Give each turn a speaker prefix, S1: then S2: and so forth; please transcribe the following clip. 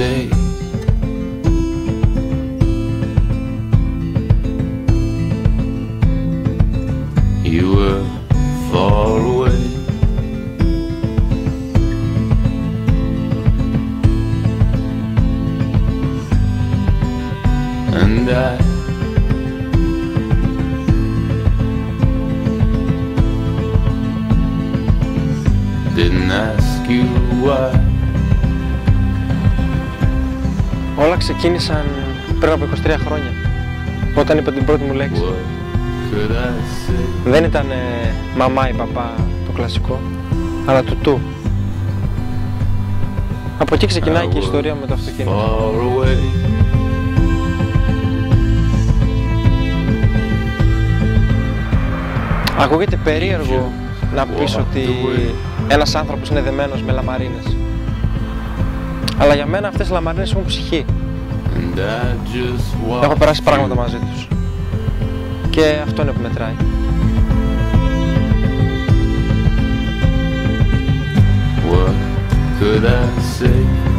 S1: day. You were far away, and I didn't ask you why.
S2: Όλα ξεκίνησαν πριν από 23 χρόνια, όταν είπα την πρώτη μου λέξη. Δεν ήταν μαμά ή παπά το κλασικό, αλλά τουτού. Από εκεί ξεκινάει και η ιστορία με το αυτοκίνητο. Ακούγεται περίεργο να πεις ότι ένας άνθρωπος είναι δεμένος με λαμαρίνες. Αλλά για μένα αυτές οι λαμαρίνες έχουν ψυχή. Έχω περάσει πράγματα μαζί τους. Και αυτό είναι που μετράει.
S1: What could I say?